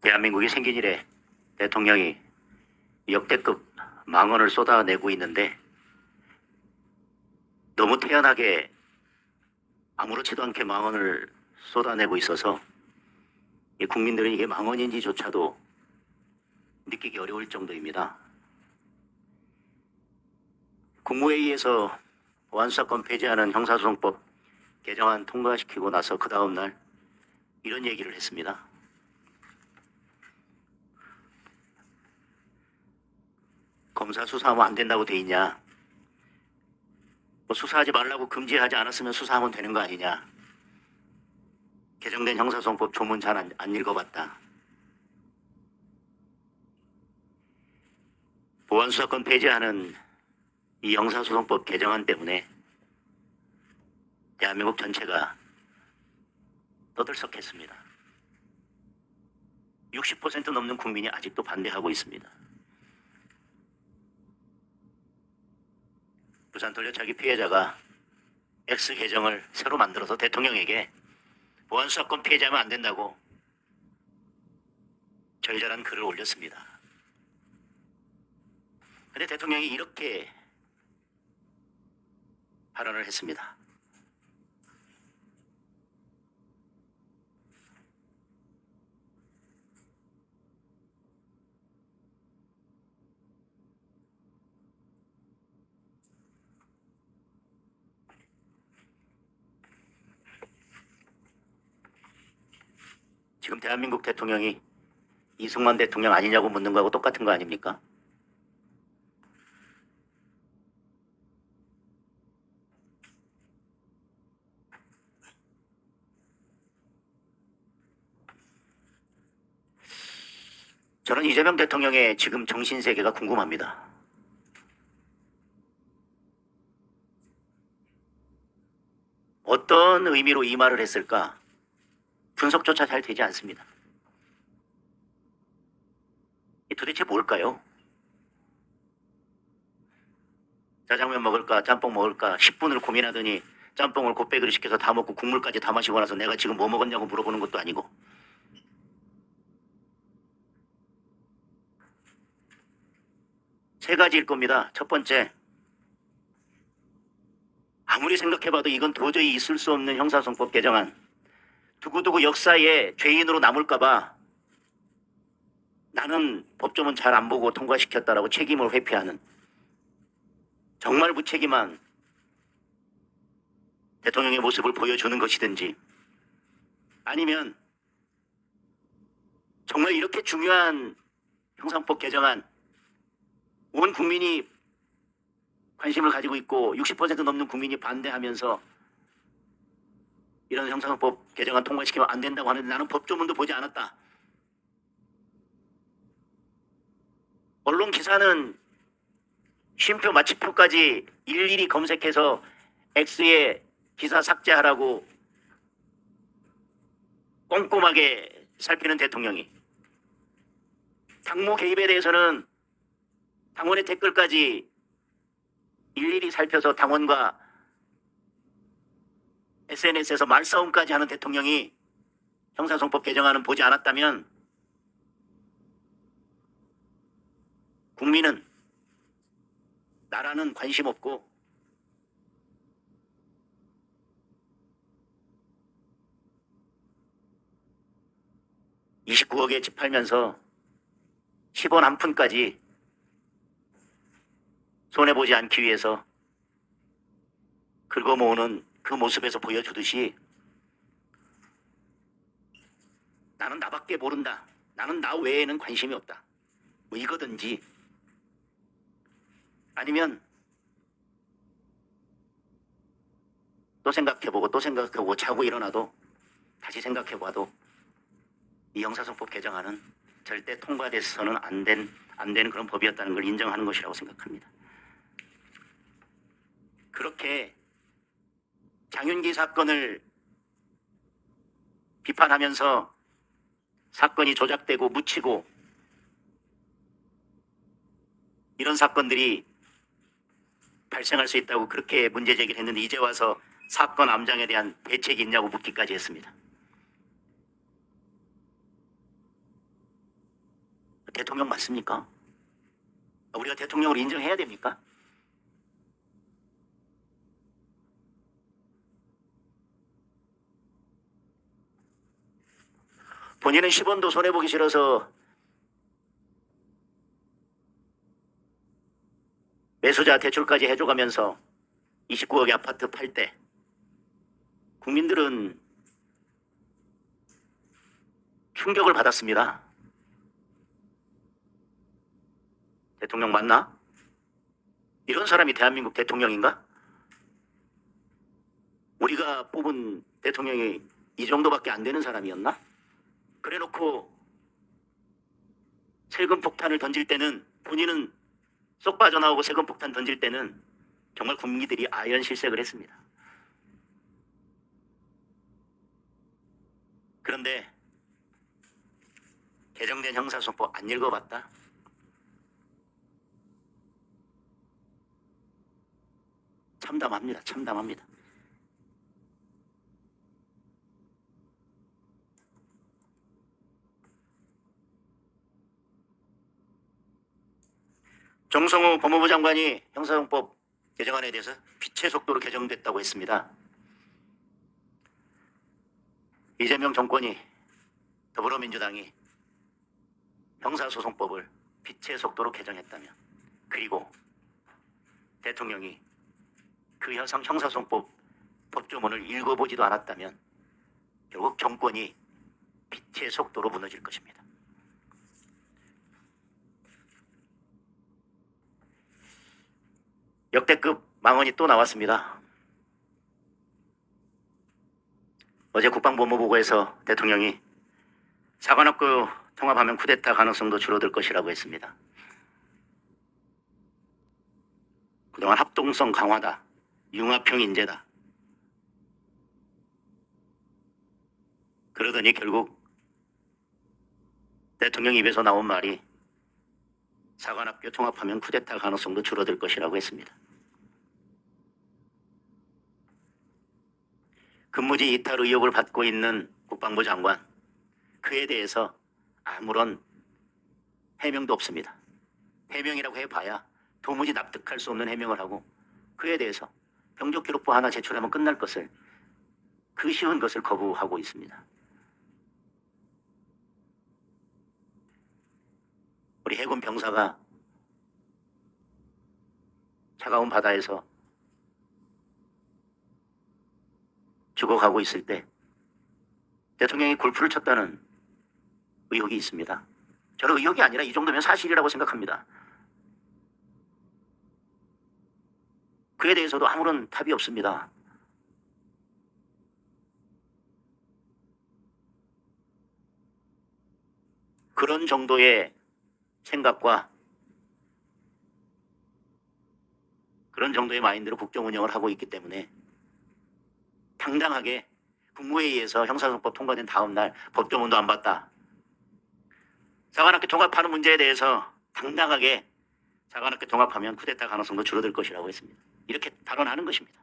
대한민국이 생긴 이래 대통령이 역대급 망언을 쏟아내고 있는데 너무 태연하게 아무렇지도 않게 망언을 쏟아내고 있어서 국민들은 이게 망언인지조차도 느끼기 어려울 정도입니다. 국무회의에서 보안사건 폐지하는 형사소송법 개정안 통과시키고 나서 그 다음날 이런 얘기를 했습니다. 검사 수사하면 안 된다고 돼 있냐? 뭐 수사하지 말라고 금지하지 않았으면 수사하면 되는 거 아니냐? 개정된 형사소송법 조문 잘 안 읽어봤다. 보안수사권 폐지하는 이 형사소송법 개정안 때문에 대한민국 전체가 떠들썩했습니다. 60% 넘는 국민이 아직도 반대하고 있습니다. 부산 돌려차기 피해자가 X 계정을 새로 만들어서 대통령에게 보안수사권 폐지하면 안 된다고 절절한 글을 올렸습니다. 그런데 대통령이 이렇게 발언을 했습니다. 지금 대한민국 대통령이 이승만 대통령 아니냐고 묻는 거하고 똑같은 거 아닙니까? 저는 이재명 대통령의 지금 정신세계가 궁금합니다. 어떤 의미로 이 말을 했을까? 분석조차 잘 되지 않습니다. 도대체 뭘까요? 짜장면 먹을까 짬뽕 먹을까 10분을 고민하더니 짬뽕을 곱빼기로 시켜서 다 먹고 국물까지 다 마시고 나서 내가 지금 뭐 먹었냐고 물어보는 것도 아니고 세 가지일 겁니다. 첫 번째, 아무리 생각해봐도 이건 도저히 있을 수 없는 형사소송법 개정안, 두고두고 역사에 죄인으로 남을까봐 나는 법조문 잘 안 보고 통과시켰다라고 책임을 회피하는 정말 무책임한 대통령의 모습을 보여주는 것이든지 아니면 정말 이렇게 중요한 형사법 개정안 온 국민이 관심을 가지고 있고 60% 넘는 국민이 반대하면서 이런 형사법 개정안 통과시키면 안 된다고 하는데 나는 법조문도 보지 않았다. 언론 기사는 쉼표 마침표까지 일일이 검색해서 X에 기사 삭제하라고 꼼꼼하게 살피는 대통령이 당무 개입에 대해서는 당원의 댓글까지 일일이 살펴서 당원과 SNS에서 말싸움까지 하는 대통령이 형사소송법 개정안은 보지 않았다면 국민은 나라는 관심 없고 (29억에) 집 팔면서 10원 한 푼까지 손해보지 않기 위해서 긁어모으는 그 모습에서 보여주듯이 나는 나밖에 모른다. 나는 나 외에는 관심이 없다. 뭐 이거든지 아니면 또 생각해보고 또 생각해보고 자고 일어나도 다시 생각해봐도 이 형사소송법 개정안은 절대 통과돼서는 안 되는 그런 법이었다는 걸 인정하는 것이라고 생각합니다. 그렇게 장윤기 사건을 비판하면서 사건이 조작되고 묻히고 이런 사건들이 발생할 수 있다고 그렇게 문제 제기를 했는데 이제 와서 사건 암장에 대한 대책이 있냐고 묻기까지 했습니다. 대통령 맞습니까? 우리가 대통령을 인정해야 됩니까? 본인은 10원도 손해보기 싫어서 매수자 대출까지 해줘가면서 29억의 아파트 팔 때 국민들은 충격을 받았습니다. 대통령 맞나? 이런 사람이 대한민국 대통령인가? 우리가 뽑은 대통령이 이 정도밖에 안 되는 사람이었나? 그래놓고 세금 폭탄을 던질 때는 본인은 쏙 빠져나오고 세금 폭탄 던질 때는 정말 국민들이 아연실색을 했습니다. 그런데 개정된 형사소송법 안 읽어봤다? 참담합니다. 참담합니다. 정성호 법무부 장관이 형사소송법 개정안에 대해서 빛의 속도로 개정됐다고 했습니다. 이재명 정권이 더불어민주당이 형사소송법을 빛의 속도로 개정했다면, 그리고 대통령이 그 형사소송법 법조문을 읽어보지도 않았다면 결국 정권이 빛의 속도로 무너질 것입니다. 역대급 망언이 또 나왔습니다. 어제 국방본부보고에서 대통령이 사관학교 통합하면 쿠데타 가능성도 줄어들 것이라고 했습니다. 그동안 합동성 강화다, 융합형 인재다, 그러더니 결국 대통령 입에서 나온 말이 사관학교 통합하면 쿠데타 가능성도 줄어들 것이라고 했습니다. 근무지 이탈 의혹을 받고 있는 국방부 장관, 그에 대해서 아무런 해명도 없습니다. 해명이라고 해봐야 도무지 납득할 수 없는 해명을 하고 그에 대해서 병적기록부 하나 제출하면 끝날 것을, 그 쉬운 것을 거부하고 있습니다. 우리 해군 병사가 차가운 바다에서 죽어가고 있을 때 대통령이 골프를 쳤다는 의혹이 있습니다. 저는 의혹이 아니라 이 정도면 사실이라고 생각합니다. 그에 대해서도 아무런 답이 없습니다. 그런 정도의 생각과 그런 정도의 마인드로 국정 운영을 하고 있기 때문에 당당하게 국무회의에서 형사소송법 통과된 다음 날 법조문도 안 봤다, 사관학교 통합하는 문제에 대해서 당당하게 사관학교 통합하면 쿠데타 가능성도 줄어들 것이라고 했습니다. 이렇게 발언하는 것입니다.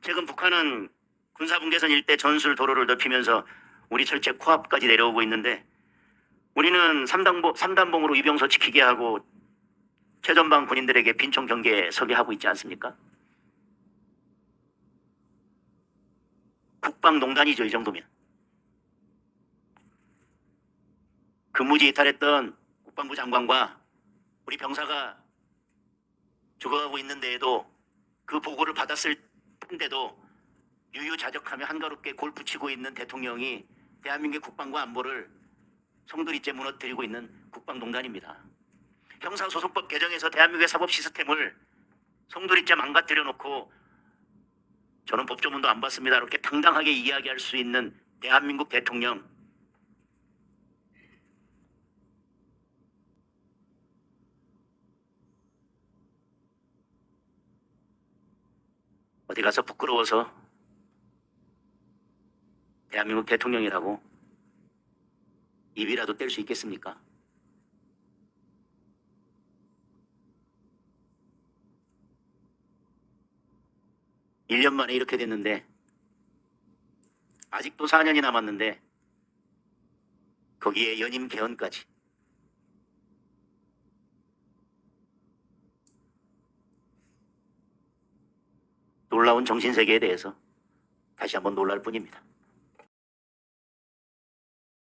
최근 북한은 군사분계선 일대 전술 도로를 넓히면서 우리 철제 코앞까지 내려오고 있는데, 우리는 삼단봉으로 이병서 지키게 하고 최전방 군인들에게 빈총 경계에 서게 하고 있지 않습니까? 국방농단이죠, 이 정도면. 근무지 이탈했던 국방부 장관과 우리 병사가 죽어가고 있는데에도, 그 보고를 받았을 텐데도 유유자적하며 한가롭게 골프 치고 있는 대통령이 대한민국의 국방과 안보를 송두리째 무너뜨리고 있는 국방농단입니다. 형사소송법 개정에서 대한민국의 사법 시스템을 송두리째 망가뜨려 놓고 저는 법조문도 안 봤습니다, 이렇게 당당하게 이야기할 수 있는 대한민국 대통령, 어디 가서 부끄러워서 대한민국 대통령이라고 입이라도 뗄 수 있겠습니까? 일 년 만에 이렇게 됐는데, 아직도 4년이 남았는데 거기에 연임 개헌까지, 놀라운 정신 세계에 대해서 다시 한번 놀랄 뿐입니다.